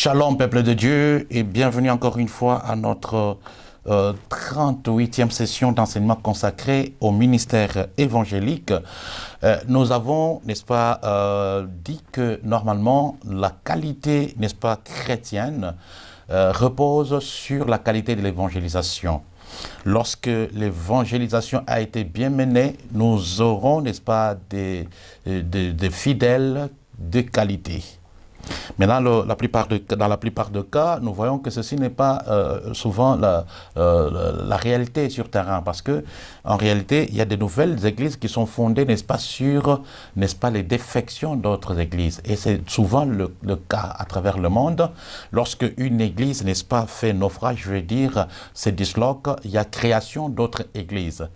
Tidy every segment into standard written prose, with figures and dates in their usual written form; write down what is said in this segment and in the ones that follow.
Shalom, peuple de Dieu, et bienvenue encore une fois à notre 38e session d'enseignement consacré au ministère évangélique. Nous avons, n'est-ce pas, dit que normalement la qualité, n'est-ce pas, chrétienne repose sur la qualité de l'évangélisation. Lorsque l'évangélisation a été bien menée, nous aurons, n'est-ce pas, des fidèles de qualité. Mais dans la plupart des cas, nous voyons que ceci n'est pas souvent la réalité sur terrain, parce que en réalité, il y a de nouvelles églises qui sont fondées, n'est-ce pas, sur, n'est-ce pas, les défections d'autres églises. Et c'est souvent le cas à travers le monde. Lorsque une église, n'est-ce pas, fait naufrage, je veux dire, se disloque, il y a création d'autres églises.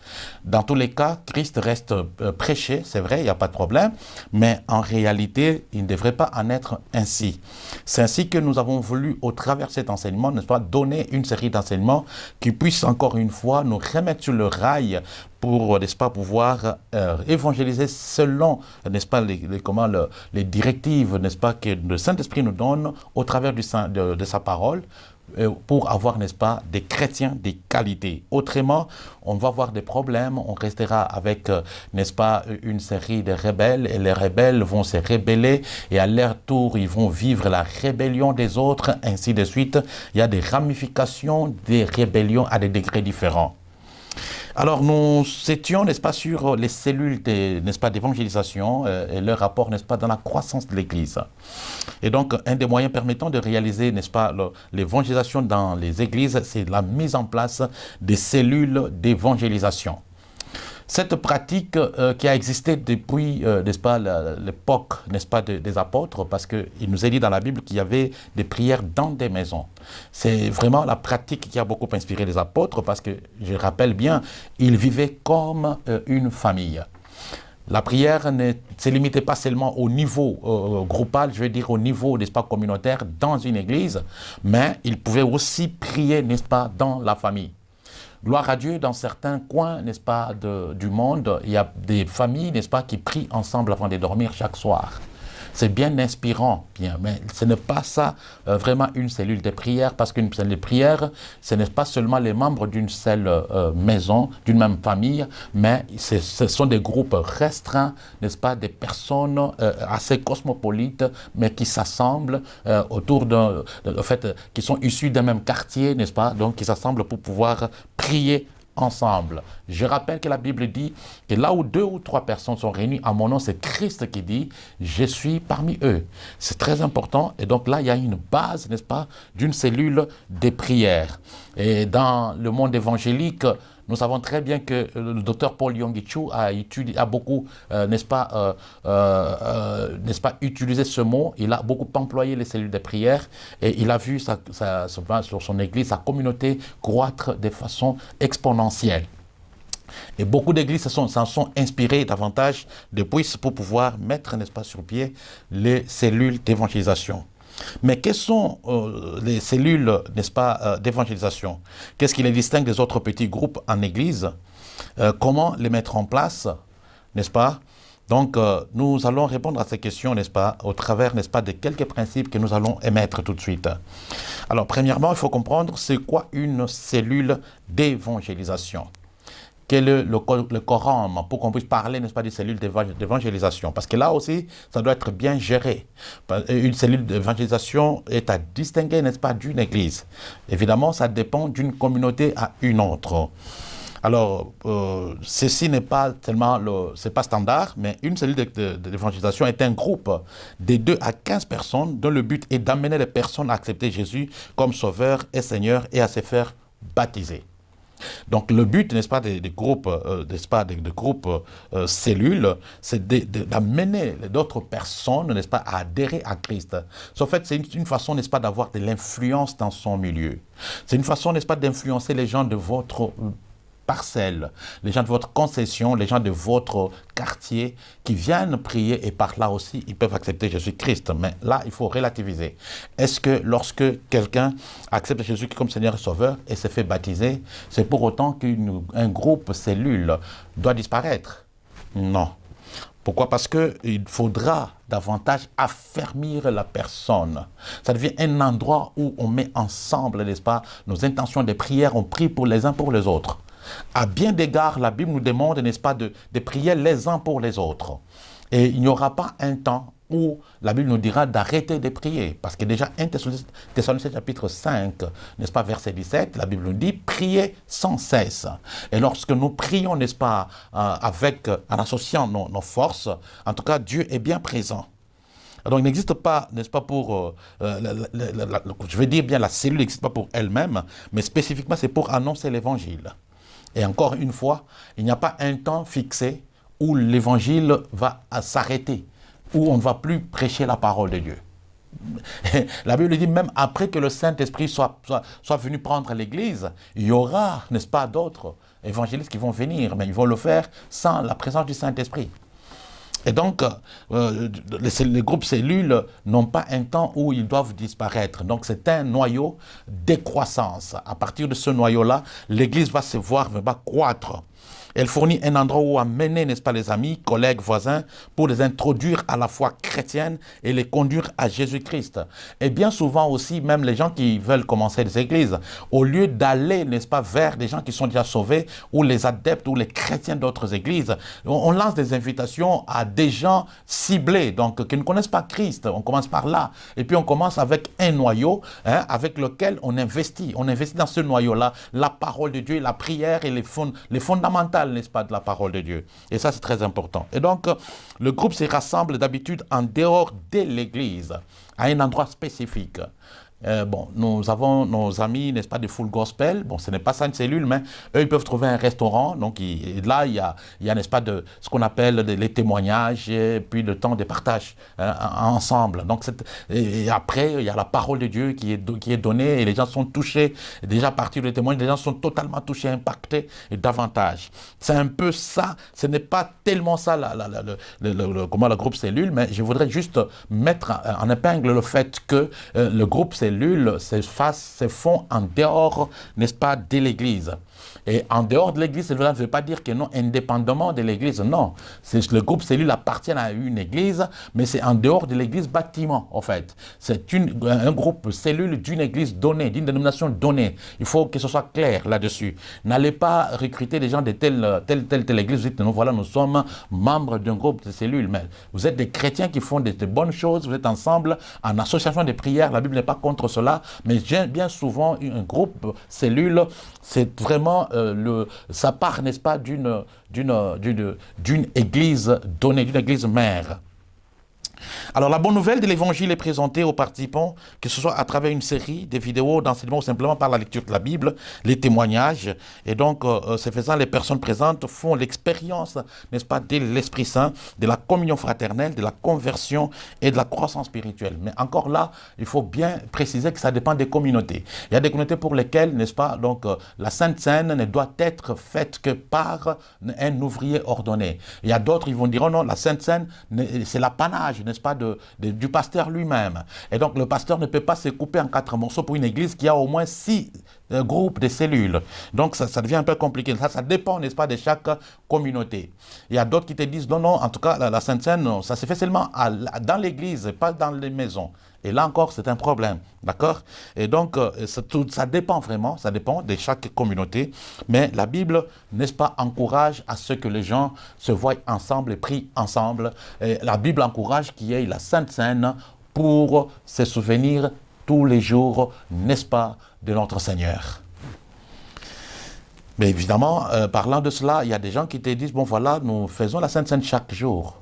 Dans tous les cas, Christ reste prêché, c'est vrai, il n'y a pas de problème, mais en réalité, il ne devrait pas en être ainsi. C'est ainsi que nous avons voulu, au travers de cet enseignement, n'est-ce pas, donner une série d'enseignements qui puissent encore une fois nous remettre sur le rail pour, n'est-ce pas, pouvoir évangéliser selon, n'est-ce pas, les directives, n'est-ce pas, que le Saint-Esprit nous donne au travers de sa parole, pour avoir, n'est-ce pas, des chrétiens de qualité. Autrement, on va avoir des problèmes, on restera avec, n'est-ce pas, une série de rebelles, et les rebelles vont se rebeller, et à leur tour, ils vont vivre la rébellion des autres, ainsi de suite. Il y a des ramifications des rébellions à des degrés différents. Alors, nous étions, n'est-ce pas, sur les cellules, n'est-ce pas, d'évangélisation et leur rapport, n'est-ce pas, dans la croissance de l'Église. Et donc, un des moyens permettant de réaliser, n'est-ce pas, l'évangélisation dans les églises, c'est la mise en place des cellules d'évangélisation. Cette pratique qui a existé depuis, n'est-ce pas, l'époque, n'est-ce pas, des apôtres, parce qu'il nous est dit dans la Bible qu'il y avait des prières dans des maisons. C'est vraiment la pratique qui a beaucoup inspiré les apôtres, parce que, je rappelle bien, ils vivaient comme une famille. La prière ne se limitait pas seulement au niveau groupal, je veux dire au niveau, n'est-ce pas, communautaire dans une église, mais ils pouvaient aussi prier, n'est-ce pas, dans la famille. Gloire à Dieu, dans certains coins, n'est-ce pas, du monde, il y a des familles, n'est-ce pas, qui prient ensemble avant de dormir chaque soir. C'est bien inspirant, bien, mais ce n'est pas ça vraiment une cellule de prière, parce qu'une cellule de prière, ce n'est pas seulement les membres d'une seule maison, d'une même famille, mais ce sont des groupes restreints, n'est-ce pas, des personnes assez cosmopolites, mais qui s'assemblent autour qui sont issus d'un même quartier, n'est-ce pas, donc qui s'assemblent pour pouvoir prier ensemble. Je rappelle que la Bible dit que là où 2 ou 3 personnes sont réunies à mon nom, c'est Christ qui dit « Je suis parmi eux ». C'est très important, et donc là, il y a une base, n'est-ce pas, d'une cellule de prière. Et dans le monde évangélique, nous savons très bien que le docteur Paul Yonggi Cho a beaucoup, n'est-ce pas, utilisé ce mot. Il a beaucoup employé les cellules de prière et il a vu sur son église, sa communauté croître de façon exponentielle. Et beaucoup d'églises s'en sont inspirées davantage depuis pour pouvoir mettre, n'est-ce pas, sur pied les cellules d'évangélisation. Mais quelles sont les cellules, n'est-ce pas, d'évangélisation? Qu'est-ce qui les distingue des autres petits groupes en église? Comment les mettre en place, n'est-ce pas? Donc, nous allons répondre à ces questions, n'est-ce pas, au travers, n'est-ce pas, de quelques principes que nous allons émettre tout de suite. Alors, premièrement, il faut comprendre c'est quoi une cellule d'évangélisation. Quel est le quorum pour qu'on puisse parler, n'est-ce pas, des cellules d'évangélisation. Parce que là aussi, ça doit être bien géré. Une cellule d'évangélisation est à distinguer, n'est-ce pas, d'une église. Évidemment, ça dépend d'une communauté à une autre. Alors, ceci n'est pas tellement, c'est pas standard, mais une cellule d'évangélisation est un groupe de 2 à 15 personnes dont le but est d'amener les personnes à accepter Jésus comme sauveur et Seigneur et à se faire baptiser. Donc le but, n'est-ce pas, des groupes, n'est-ce pas, des groupes cellules, c'est d'amener d'autres personnes, n'est-ce pas, à adhérer à Christ. En fait, c'est une façon, n'est-ce pas, d'avoir de l'influence dans son milieu. C'est une façon, n'est-ce pas, d'influencer les gens de votre parcelle, les gens de votre concession, les gens de votre quartier qui viennent prier et par là aussi, ils peuvent accepter Jésus-Christ. Mais là, il faut relativiser. Est-ce que lorsque quelqu'un accepte Jésus comme Seigneur et Sauveur et se fait baptiser, c'est pour autant qu'un groupe cellule doit disparaître? Non. Pourquoi? Parce qu'il faudra davantage affermir la personne. Ça devient un endroit où on met ensemble, n'est-ce pas, nos intentions de prière, on prie pour les uns pour les autres. À bien d'égards, la Bible nous demande, n'est-ce pas, de prier les uns pour les autres. Et il n'y aura pas un temps où la Bible nous dira d'arrêter de prier. Parce que déjà, 1 Thessaloniciens chapitre 5, n'est-ce pas, verset 17, la Bible nous dit, priez sans cesse. Et lorsque nous prions, n'est-ce pas, en associant nos forces, en tout cas, Dieu est bien présent. Donc, il n'existe pas, n'est-ce pas, pour, je vais dire bien, la cellule n'existe pas pour elle-même, mais spécifiquement, c'est pour annoncer l'évangile. Et encore une fois, il n'y a pas un temps fixé où l'évangile va s'arrêter, où on ne va plus prêcher la parole de Dieu. La Bible dit même après que le Saint-Esprit soit venu prendre l'Église, il y aura, n'est-ce pas, d'autres évangélistes qui vont venir, mais ils vont le faire sans la présence du Saint-Esprit. Et donc, les groupes cellules n'ont pas un temps où ils doivent disparaître. Donc, c'est un noyau de croissance. À partir de ce noyau-là, l'Église va se voir, va croître. Elle fournit un endroit où amener, n'est-ce pas, les amis, collègues, voisins, pour les introduire à la foi chrétienne et les conduire à Jésus-Christ. Et bien souvent aussi, même les gens qui veulent commencer des églises, au lieu d'aller, n'est-ce pas, vers des gens qui sont déjà sauvés, ou les adeptes, ou les chrétiens d'autres églises, on lance des invitations à des gens ciblés, donc qui ne connaissent pas Christ. On commence par là. Et puis on commence avec un noyau, avec lequel on investit. On investit dans ce noyau-là la parole de Dieu, la prière et les fondamentaux, n'est-ce pas, de la parole de Dieu. Et ça, c'est très important. Et donc, le groupe se rassemble d'habitude en dehors de l'église, à un endroit spécifique. Bon, nous avons nos amis, n'est-ce pas, de Full Gospel. Bon, ce n'est pas ça une cellule, mais eux, ils peuvent trouver un restaurant. Donc, là, il y a n'est-ce pas, ce qu'on appelle les témoignages et puis le temps de partage ensemble. Donc, et après, il y a la parole de Dieu qui est donnée et les gens sont touchés. Et déjà, à partir des témoignages, les gens sont totalement touchés, impactés et davantage. C'est un peu ça. Ce n'est pas tellement ça, comment le groupe cellule, mais je voudrais juste mettre en épingle le fait que le groupe cellule se font en dehors, n'est-ce pas, de l'église. Et en dehors de l'église, cela ne veut pas dire que non, indépendamment de l'église, non. Le groupe cellule appartient à une église, mais c'est en dehors de l'église bâtiment, en fait. C'est un groupe cellule d'une église donnée, d'une dénomination donnée. Il faut que ce soit clair là-dessus. N'allez pas recruter des gens de telle église. Vous dites, nous voilà, nous sommes membres d'un groupe de cellules. Mais vous êtes des chrétiens qui font de bonnes choses, vous êtes ensemble en association de prière. La Bible n'est pas contre cela, mais bien souvent, un groupe cellule, c'est vraiment ça part, n'est-ce pas, d'une église donnée, d'une église mère. Alors, la bonne nouvelle de l'évangile est présentée aux participants, que ce soit à travers une série de vidéos d'enseignement ou simplement par la lecture de la Bible, les témoignages. Et donc, ce faisant, les personnes présentes font l'expérience, n'est-ce pas, de l'Esprit Saint, de la communion fraternelle, de la conversion et de la croissance spirituelle. Mais encore là, il faut bien préciser que ça dépend des communautés. Il y a des communautés pour lesquelles, n'est-ce pas, donc la Sainte Seine ne doit être faite que par un ouvrier ordonné. Il y a d'autres, ils vont dire, oh non, la Sainte Seine, c'est l'apanage, n'est-ce pas, du pasteur lui-même. Et donc, le pasteur ne peut pas se couper en 4 morceaux pour une église qui a au moins 6 groupes de cellules. Donc, ça devient un peu compliqué. Ça dépend, n'est-ce pas, de chaque communauté. Il y a d'autres qui te disent, non, non, en tout cas, la Sainte Seine, ça se fait seulement dans l'église, pas dans les maisons. Et là encore, c'est un problème, d'accord? Et donc, ça dépend vraiment, ça dépend de chaque communauté. Mais la Bible, n'est-ce pas, encourage à ce que les gens se voient ensemble et prient ensemble. Et la Bible encourage qu'il y ait la Sainte Seine pour se souvenir tous les jours, n'est-ce pas, de notre Seigneur. Mais évidemment, parlant de cela, il y a des gens qui te disent, bon voilà, nous faisons la Sainte Seine chaque jour.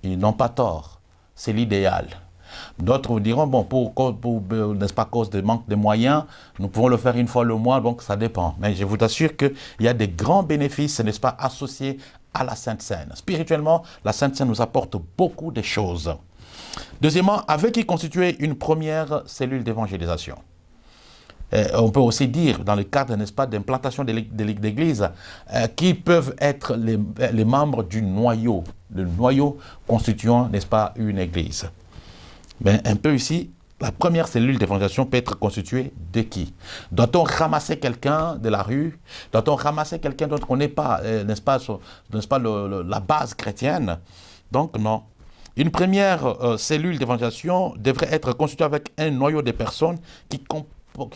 Ils n'ont pas tort, c'est l'idéal. D'autres vous diront, bon, n'est-ce pas, à cause de manque de moyens, nous pouvons le faire une fois le mois, donc ça dépend. Mais je vous assure qu'il y a des grands bénéfices, n'est-ce pas, associés à la Sainte Seine. Spirituellement, la Sainte Seine nous apporte beaucoup de choses. Deuxièmement, avait-il constitué une première cellule d'évangélisation? On peut aussi dire, dans le cadre, n'est-ce pas, d'implantation d'église, qui peuvent être les membres du noyau, le noyau constituant, n'est-ce pas, une église. Ben, un peu ici, la première cellule d'évangélisation peut être constituée de qui? Doit-on ramasser quelqu'un de la rue? Doit-on ramasser quelqu'un dont on n'est pas, n'est-ce pas, la base chrétienne? Donc non. Une première cellule d'évangélisation devrait être constituée avec un noyau de personnes qui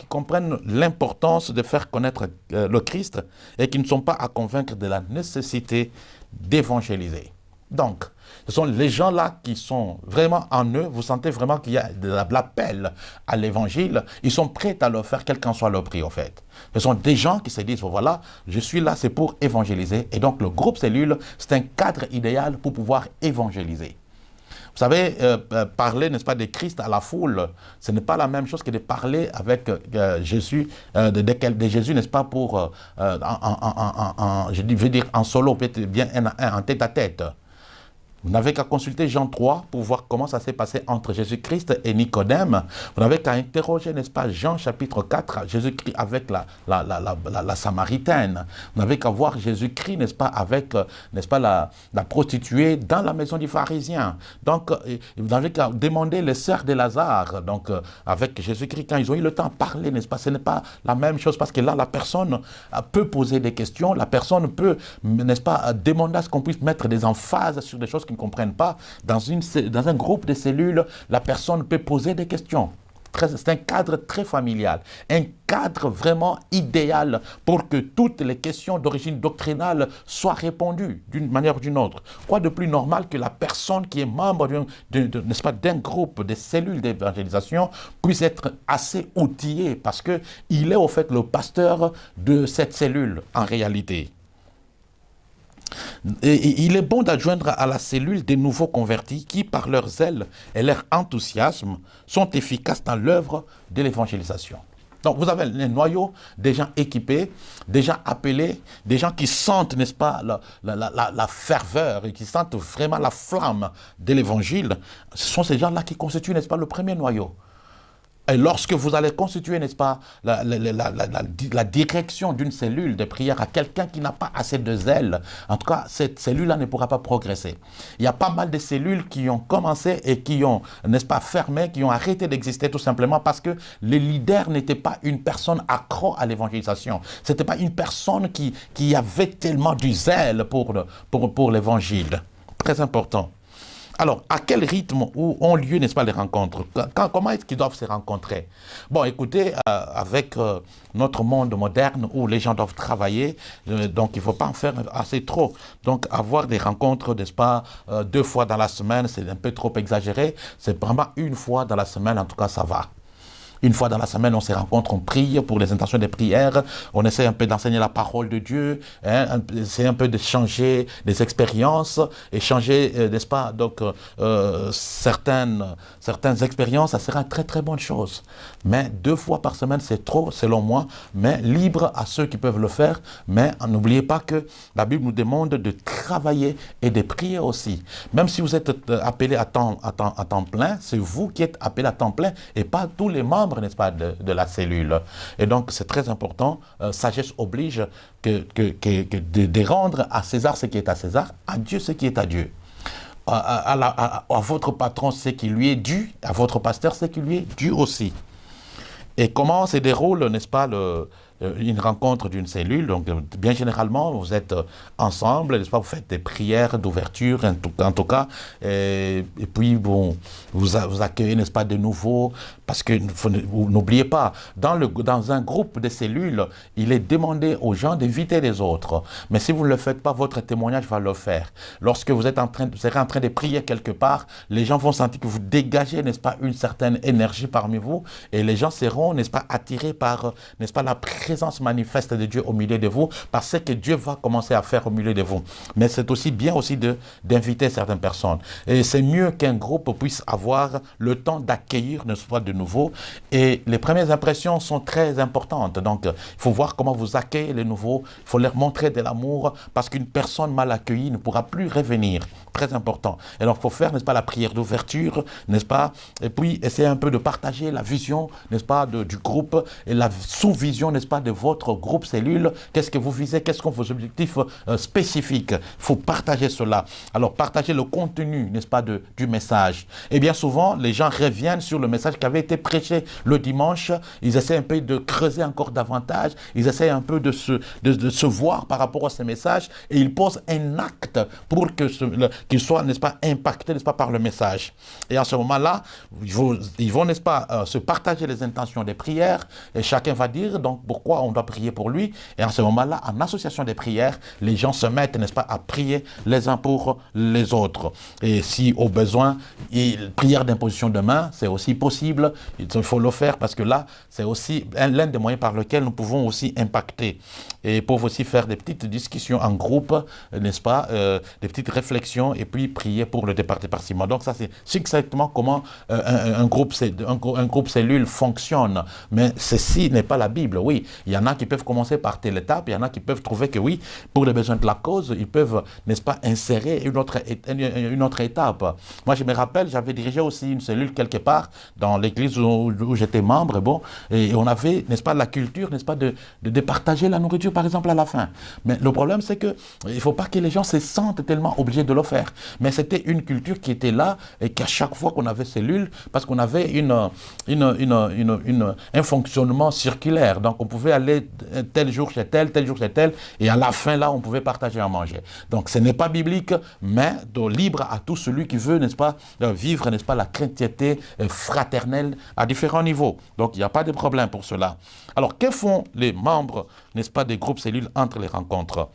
comprennent l'importance de faire connaître le Christ et qui ne sont pas à convaincre de la nécessité d'évangéliser. Donc, ce sont les gens-là qui sont vraiment en eux, vous sentez vraiment qu'il y a de l'appel à l'évangile, ils sont prêts à le faire quel qu'en soit le prix en fait. Ce sont des gens qui se disent, voilà, je suis là, c'est pour évangéliser. Et donc le groupe cellule, c'est un cadre idéal pour pouvoir évangéliser. Vous savez, parler, n'est-ce pas, de Christ à la foule, ce n'est pas la même chose que de parler avec Jésus, de Jésus, n'est-ce pas, pour, je veux dire, en solo, peut-être bien en tête-à-tête. Vous n'avez qu'à consulter Jean 3 pour voir comment ça s'est passé entre Jésus-Christ et Nicodème. Vous n'avez qu'à interroger, n'est-ce pas, Jean chapitre 4, Jésus-Christ avec la Samaritaine. Vous n'avez qu'à voir Jésus-Christ, n'est-ce pas, avec, n'est-ce pas, la prostituée dans la maison du pharisien. Donc, vous n'avez qu'à demander les sœurs de Lazare, donc avec Jésus-Christ, quand ils ont eu le temps de parler, n'est-ce pas, ce n'est pas la même chose parce que là, la personne peut poser des questions, la personne peut, n'est-ce pas, demander à ce qu'on puisse mettre des emphases sur des choses qui ne comprennent pas. Dans un groupe de cellules, la personne peut poser des questions. C'est un cadre très familial, un cadre vraiment idéal pour que toutes les questions d'origine doctrinale soient répondues d'une manière ou d'une autre. Quoi de plus normal que la personne qui est membre n'est-ce pas, d'un groupe de cellules d'évangélisation puisse être assez outillé parce qu'il est au fait le pasteur de cette cellule en réalité. Et il est bon d'adjoindre à la cellule des nouveaux convertis qui, par leur zèle et leur enthousiasme, sont efficaces dans l'œuvre de l'évangélisation. Donc vous avez les noyaux des gens équipés, des gens appelés, des gens qui sentent, n'est-ce pas, la ferveur et qui sentent vraiment la flamme de l'évangile. Ce sont ces gens-là qui constituent, n'est-ce pas, le premier noyau. Et lorsque vous allez constituer, n'est-ce pas, la direction d'une cellule de prière à quelqu'un qui n'a pas assez de zèle, en tout cas, cette cellule-là ne pourra pas progresser. Il y a pas mal de cellules qui ont commencé et qui ont, n'est-ce pas, fermé, qui ont arrêté d'exister tout simplement parce que le leader n'était pas une personne accro à l'évangélisation. Ce n'était pas une personne qui avait tellement du zèle pour l'évangile. Très important. Alors, à quel rythme ont lieu, n'est-ce pas, les rencontres? Comment est-ce qu'ils doivent se rencontrer? Bon, écoutez, avec notre monde moderne où les gens doivent travailler, donc il ne faut pas en faire assez trop. Donc, avoir des rencontres, n'est-ce pas, 2 fois dans la semaine, c'est un peu trop exagéré. C'est vraiment 1 fois dans la semaine, en tout cas, ça va. 1 fois dans la semaine, on se rencontre, on prie pour les intentions des prières, on essaie un peu d'enseigner la parole de Dieu, hein, essaie un peu de changer des expériences, et changer, n'est-ce pas, donc certaines expériences, ça sera une très très bonne chose. Mais 2 fois par semaine, c'est trop selon moi, mais libre à ceux qui peuvent le faire. Mais n'oubliez pas que la Bible nous demande de travailler et de prier aussi. Même si vous êtes appelé à temps plein, c'est vous qui êtes appelé à temps plein et pas tous les membres, n'est-ce pas, de la cellule. Et donc, c'est très important. Sagesse oblige de rendre à César ce qui est à César, à Dieu ce qui est à Dieu. À votre patron ce qui lui est dû, à votre pasteur ce qui lui est dû aussi. Et comment se déroule, n'est-ce pas, une rencontre d'une cellule? Donc, bien généralement, vous êtes ensemble, n'est-ce pas, vous faites des prières d'ouverture, en tout cas, et puis, bon, vous accueillez, n'est-ce pas, de nouveau, parce que vous n'oubliez pas, dans un groupe de cellules, il est demandé aux gens d'inviter les autres. Mais si vous ne le faites pas, votre témoignage va le faire. Lorsque vous serez en train de prier quelque part, les gens vont sentir que vous dégagez, n'est-ce pas, une certaine énergie parmi vous, et les gens seront, n'est-ce pas, attirés par, n'est-ce pas, la présence manifeste de Dieu au milieu de vous, parce que Dieu va commencer à faire au milieu de vous. Mais c'est aussi bien aussi d'inviter certaines personnes. Et c'est mieux qu'un groupe puisse avoir le temps d'accueillir, n'est-ce pas, de nouveau. Et les premières impressions sont très importantes. Donc, il faut voir comment vous accueillez les nouveaux. Il faut leur montrer de l'amour, parce qu'une personne mal accueillie ne pourra plus revenir. Très important. Et donc, il faut faire, n'est-ce pas, la prière d'ouverture, n'est-ce pas, et puis essayer un peu de partager la vision, n'est-ce pas, du groupe, et la sous-vision, n'est-ce pas, pas, de votre groupe cellule. Qu'est-ce que vous visez? Quels sont vos objectifs spécifiques? Il faut partager cela. Alors, partager le contenu, n'est-ce pas, du message. Et bien souvent, les gens reviennent sur le message qui avait été prêché le dimanche. Ils essaient un peu de creuser encore davantage. Ils essaient un peu de se voir par rapport à ce message et ils posent un acte pour qu'ils soient, n'est-ce pas, impactés, n'est-ce pas, par le message. Et à ce moment-là, ils vont, n'est-ce pas, se partager les intentions des prières et chacun va dire donc pourquoi on doit prier pour lui. Et à ce moment-là, en association des prières, les gens se mettent, n'est-ce pas, à prier les uns pour les autres. Et si au besoin, prière d'imposition de main, c'est aussi possible. Il faut le faire parce que là, c'est aussi l'un des moyens par lesquels nous pouvons aussi impacter. Et ils peuvent aussi faire des petites discussions en groupe, n'est-ce pas, des petites réflexions et puis prier pour le département. Donc ça, c'est exactement comment un groupe cellule fonctionne. Mais ceci n'est pas la Bible, oui. Il y en a qui peuvent commencer par telle étape, il y en a qui peuvent trouver que oui, pour les besoins de la cause, ils peuvent, n'est-ce pas, insérer une autre étape. Moi, je me rappelle, j'avais dirigé aussi une cellule quelque part dans l'église où j'étais membre, et on avait, n'est-ce pas, la culture, n'est-ce pas, de partager la nourriture, par exemple, à la fin. Mais le problème, c'est que il ne faut pas que les gens se sentent tellement obligés de le faire. Mais c'était une culture qui était là et qu'à chaque fois qu'on avait cellule, parce qu'on avait un fonctionnement circulaire. Donc, on pouvait aller tel jour chez tel jour chez tel, et à la fin, là, on pouvait partager à manger. Donc, ce n'est pas biblique, mais libre à tout celui qui veut, n'est-ce pas, vivre, n'est-ce pas, la chrétienté fraternelle à différents niveaux. Donc, il n'y a pas de problème pour cela. Alors, que font les membres, n'est-ce pas, des groupes cellules entre les rencontres?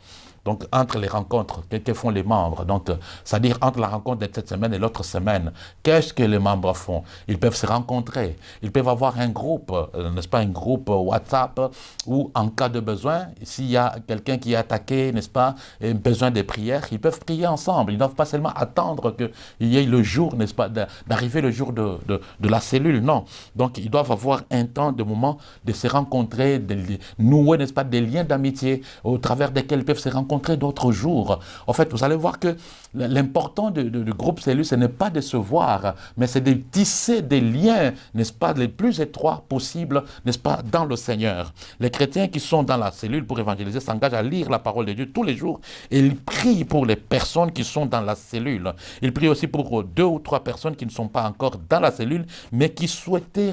Donc, entre les rencontres, que font les membres? Donc, c'est-à-dire entre la rencontre de cette semaine et l'autre semaine, qu'est-ce que les membres font? Ils peuvent se rencontrer, ils peuvent avoir un groupe, n'est-ce pas, un groupe WhatsApp, où en cas de besoin, s'il y a quelqu'un qui est attaqué, n'est-ce pas, et besoin de prières, ils peuvent prier ensemble. Ils ne doivent pas seulement attendre qu'il y ait le jour, n'est-ce pas, d'arriver le jour de la cellule, non. Donc, ils doivent avoir un temps, de moment de se rencontrer, de nouer, n'est-ce pas, des liens d'amitié au travers desquels ils peuvent se rencontrer d'autres jours. En fait, vous allez voir que l'important du groupe cellule, ce n'est pas de se voir, mais c'est de tisser des liens, n'est-ce pas, les plus étroits possibles, n'est-ce pas, dans le Seigneur. Les chrétiens qui sont dans la cellule pour évangéliser s'engagent à lire la parole de Dieu tous les jours et ils prient pour les personnes qui sont dans la cellule. Ils prient aussi pour 2 ou 3 personnes qui ne sont pas encore dans la cellule, mais qu'ils souhaitaient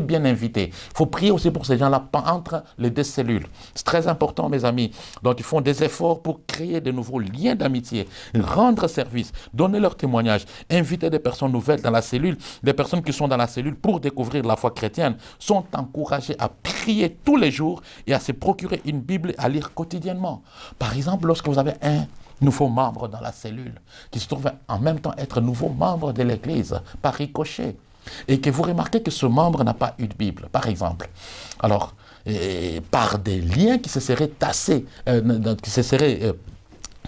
bien inviter. Il faut prier aussi pour ces gens-là entre les 2 cellules. C'est très important, mes amis. Donc, ils font des efforts pour créer de nouveaux liens d'amitié, rendre service, donner leur témoignage, inviter des personnes nouvelles dans la cellule. Des personnes qui sont dans la cellule pour découvrir la foi chrétienne sont encouragées à prier tous les jours et à se procurer une Bible à lire quotidiennement. Par exemple, lorsque vous avez un nouveau membre dans la cellule qui se trouve en même temps être nouveau membre de l'Église par ricochet et que vous remarquez que ce membre n'a pas eu de Bible, par exemple. Alors, par des liens qui se seraient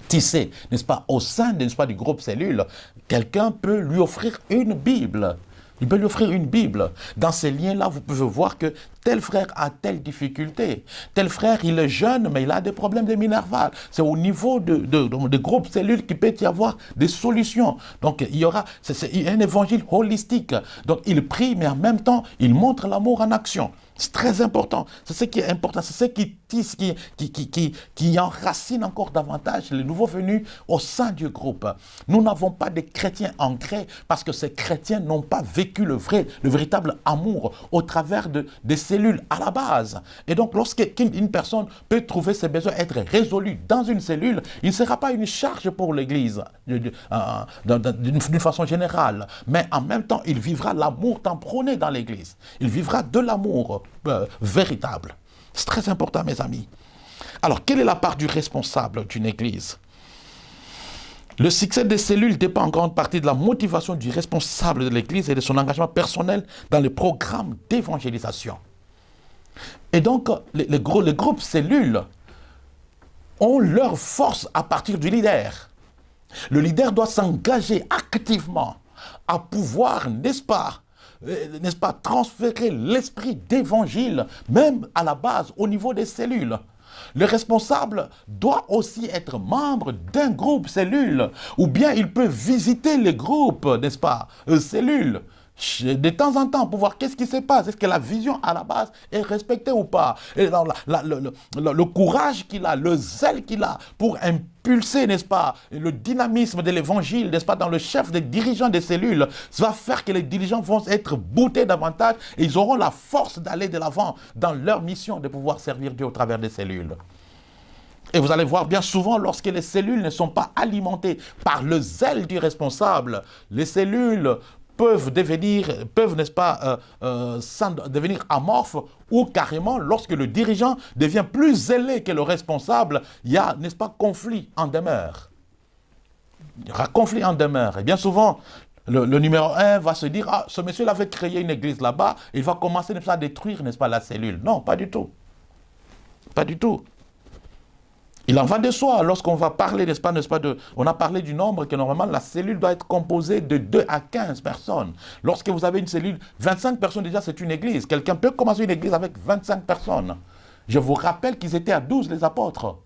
tissés, n'est-ce pas, au sein, n'est-ce pas, du groupe cellule, quelqu'un peut lui offrir une Bible. Il peut lui offrir une Bible. Dans ces liens-là, vous pouvez voir que tel frère a telle difficulté. Tel frère, il est jeune, mais il a des problèmes de minerval. C'est au niveau de groupe cellule qu'il peut y avoir des solutions. Donc, il y aura c'est un évangile holistique. Donc, il prie, mais en même temps, il montre l'amour en action. C'est très important. C'est ce qui est important. C'est ce qui tisse, qui enracine encore davantage les nouveaux venus au sein du groupe. Nous n'avons pas de chrétiens ancrés parce que ces chrétiens n'ont pas vécu le véritable amour au travers des cellules à la base. Et donc, lorsqu'une personne peut trouver ses besoins être résolus dans une cellule, il ne sera pas une charge pour l'Église d'une façon générale. Mais en même temps, il vivra l'amour tant prôné dans l'Église. Il vivra de l'amour véritable. C'est très important, mes amis. Alors, quelle est la part du responsable d'une Église? Le succès des cellules dépend en grande partie de la motivation du responsable de l'Église et de son engagement personnel dans les programmes d'évangélisation. Et donc, les groupes cellules ont leur force à partir du leader. Le leader doit s'engager activement à pouvoir, n'est-ce pas, transférer l'esprit d'évangile, même à la base, au niveau des cellules. Le responsable doit aussi être membre d'un groupe cellule, ou bien il peut visiter les groupes, n'est-ce pas, cellules. de temps en temps pour voir qu'est-ce qui se passe. Est-ce que la vision à la base est respectée ou pas? Et dans le courage qu'il a, le zèle qu'il a pour impulser, n'est-ce pas, le dynamisme de l'évangile, n'est-ce pas, dans le chef des dirigeants des cellules, ça va faire que les dirigeants vont être boutés davantage et ils auront la force d'aller de l'avant dans leur mission de pouvoir servir Dieu au travers des cellules. Et vous allez voir bien souvent, lorsque les cellules ne sont pas alimentées par le zèle du responsable, les cellules peuvent devenir, n'est-ce pas, devenir amorphes, ou carrément, lorsque le dirigeant devient plus zélé que le responsable, il y a, n'est-ce pas, conflit en demeure. Il y aura conflit en demeure. Et bien souvent, le numéro 1 va se dire, ah, ce monsieur avait créé une église là-bas, il va commencer, n'est-ce pas, à détruire, n'est-ce pas, la cellule. Non, pas du tout. Pas du tout. Il en va de soi, lorsqu'on va parler, n'est-ce pas, on a parlé du nombre que normalement la cellule doit être composée de 2 à 15 personnes. Lorsque vous avez une cellule, 25 personnes déjà c'est une église. Quelqu'un peut commencer une église avec 25 personnes. Je vous rappelle qu'ils étaient à 12 les apôtres.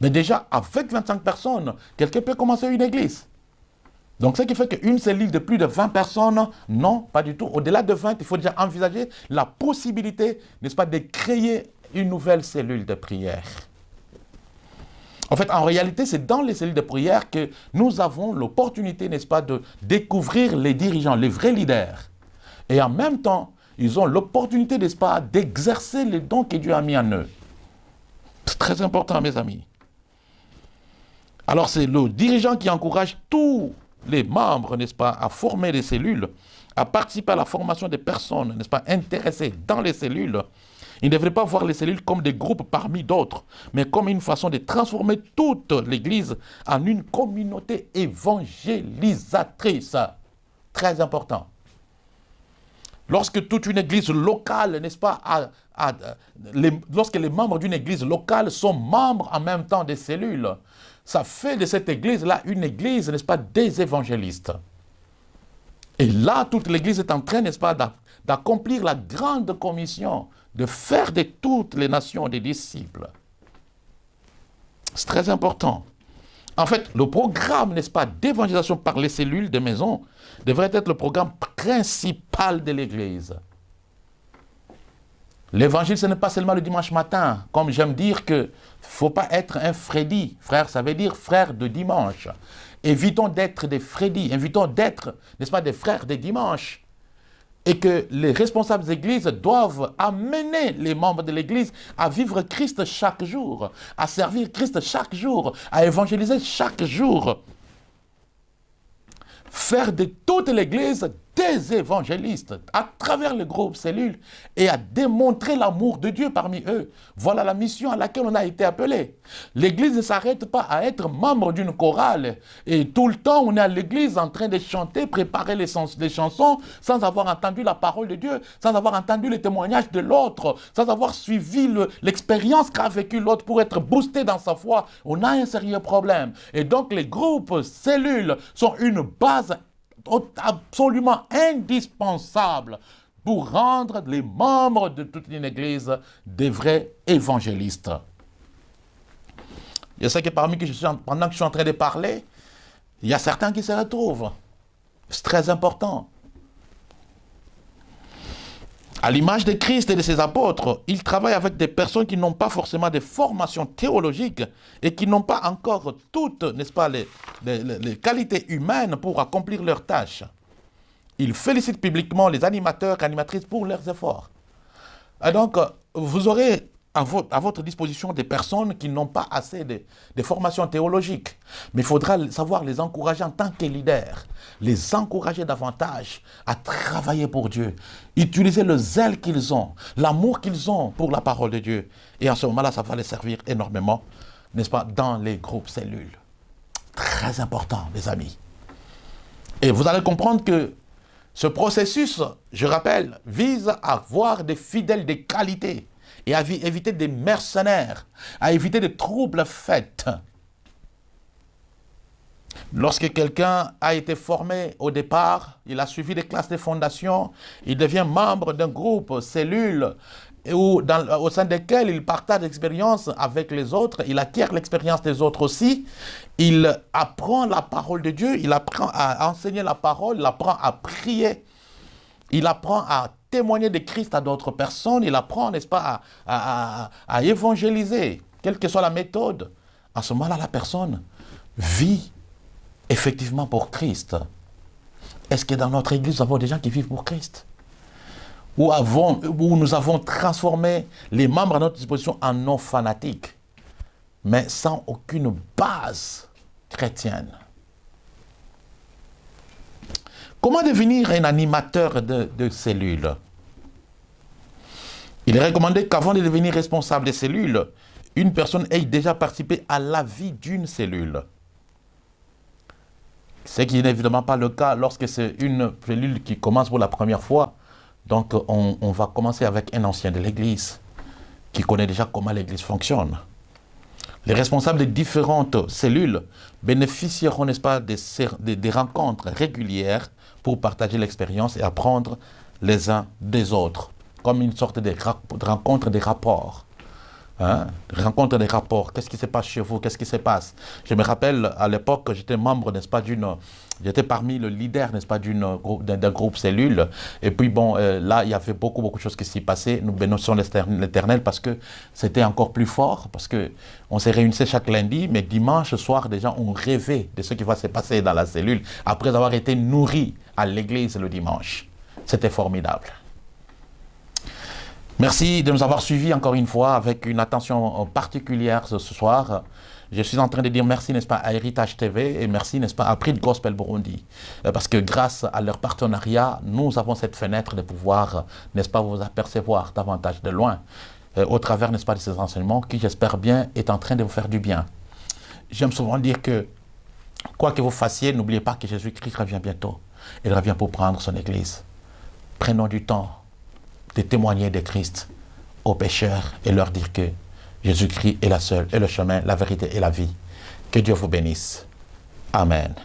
Mais déjà avec 25 personnes, quelqu'un peut commencer une église. Donc ce qui fait qu'une cellule de plus de 20 personnes, non, pas du tout. Au-delà de 20, il faut déjà envisager la possibilité, n'est-ce pas, de créer une nouvelle cellule de prière. En fait, en réalité, c'est dans les cellules de prière que nous avons l'opportunité, n'est-ce pas, de découvrir les dirigeants, les vrais leaders. Et en même temps, ils ont l'opportunité, n'est-ce pas, d'exercer les dons que Dieu a mis en eux. C'est très important, mes amis. Alors, c'est le dirigeant qui encourage tous les membres, n'est-ce pas, à former des cellules, à participer à la formation des personnes, n'est-ce pas, intéressées dans les cellules. Il ne devrait pas voir les cellules comme des groupes parmi d'autres, mais comme une façon de transformer toute l'Église en une communauté évangélisatrice. Très important. Lorsque toute une église locale, n'est-ce pas, lorsque les membres d'une église locale sont membres en même temps des cellules, ça fait de cette église-là une église, n'est-ce pas, des évangélistes. Et là, toute l'église est en train, n'est-ce pas, d'accomplir la grande commission, de faire de toutes les nations des disciples. C'est très important. En fait, le programme, n'est-ce pas, d'évangélisation par les cellules de maison devrait être le programme principal de l'Église. L'évangile, ce n'est pas seulement le dimanche matin. Comme j'aime dire que ne faut pas être un Freddy. Frère, ça veut dire frère de dimanche. Évitons d'être des Freddy. Évitons d'être, n'est-ce pas, des frères de dimanche. Et que les responsables d'église doivent amener les membres de l'église à vivre Christ chaque jour, à servir Christ chaque jour, à évangéliser chaque jour. Faire de toute l'église des évangélistes à travers le groupe cellule et à démontrer l'amour de Dieu parmi eux. Voilà la mission à laquelle on a été appelé. L'église ne s'arrête pas à être membre d'une chorale et tout le temps on est à l'église en train de chanter, préparer les chansons sans avoir entendu la parole de Dieu, sans avoir entendu le témoignage de l'autre, sans avoir suivi l'expérience qu'a vécu l'autre pour être boosté dans sa foi. On a un sérieux problème. Et donc les groupes cellules sont une base absolument indispensable pour rendre les membres de toute une église des vrais évangélistes. Je sais que pendant que je suis en train de parler, il y a certains qui se retrouvent. C'est très important. À l'image de Christ et de ses apôtres, il travaille avec des personnes qui n'ont pas forcément de formation théologique et qui n'ont pas encore toutes, n'est-ce pas, les qualités humaines pour accomplir leurs tâches. Il félicite publiquement les animateurs et animatrices pour leurs efforts. Et donc, vous aurez à votre disposition des personnes qui n'ont pas assez de formation théologique. Mais il faudra savoir les encourager en tant que leaders, les encourager davantage à travailler pour Dieu, utiliser le zèle qu'ils ont, l'amour qu'ils ont pour la parole de Dieu. Et en ce moment-là, ça va les servir énormément, n'est-ce pas, dans les groupes cellules. Très important, mes amis. Et vous allez comprendre que ce processus, je rappelle, vise à avoir des fidèles de qualité et à éviter des mercenaires, à éviter des troubles faits. Lorsque quelqu'un a été formé au départ, il a suivi des classes de fondation, il devient membre d'un groupe, cellule, au sein desquels il partage l'expérience avec les autres, il acquiert l'expérience des autres aussi, il apprend la parole de Dieu, il apprend à enseigner la parole, il apprend à prier, il apprend à témoigner de Christ à d'autres personnes, il apprend, n'est-ce pas, à évangéliser, quelle que soit la méthode. À ce moment-là, la personne vit effectivement pour Christ. Est-ce que dans notre église, nous avons des gens qui vivent pour Christ? Où nous avons transformé les membres à notre disposition en non fanatiques, mais sans aucune base chrétienne. Comment devenir un animateur de cellules? Il est recommandé qu'avant de devenir responsable des cellules, une personne ait déjà participé à la vie d'une cellule. Ce qui n'est évidemment pas le cas lorsque c'est une cellule qui commence pour la première fois. Donc on va commencer avec un ancien de l'Église qui connaît déjà comment l'Église fonctionne. Les responsables des différentes cellules bénéficieront, n'est-ce pas, des rencontres régulières pour partager l'expérience et apprendre les uns des autres, comme une sorte de rencontre des rapports. Hein? Rencontre des rapports, qu'est-ce qui se passe chez vous, qu'est-ce qui se passe? Je me rappelle à l'époque, j'étais membre, n'est-ce pas, j'étais parmi le leader, n'est-ce pas, d'un groupe cellule. Et puis bon, là, il y avait beaucoup de choses qui s'y passaient. Nous bénissons l'Éternel parce que c'était encore plus fort, parce que on s'est réunissait chaque lundi, mais dimanche soir, des gens ont rêvé de ce qui va se passer dans la cellule après avoir été nourris à l'église le dimanche. C'était formidable. Merci de nous avoir suivis encore une fois avec une attention particulière ce soir. Je suis en train de dire merci, n'est-ce pas, à Héritage TV et merci, n'est-ce pas, à Prix de Gospel Burundi. Parce que grâce à leur partenariat, nous avons cette fenêtre de pouvoir, n'est-ce pas, vous apercevoir davantage de loin au travers, n'est-ce pas, de ces enseignements qui, j'espère bien, est en train de vous faire du bien. J'aime souvent dire que, quoi que vous fassiez, n'oubliez pas que Jésus-Christ revient bientôt. Il revient pour prendre son Église. Prenons du temps de témoigner de Christ aux pécheurs et leur dire que Jésus-Christ est la seule, est le chemin, la vérité et la vie. Que Dieu vous bénisse. Amen.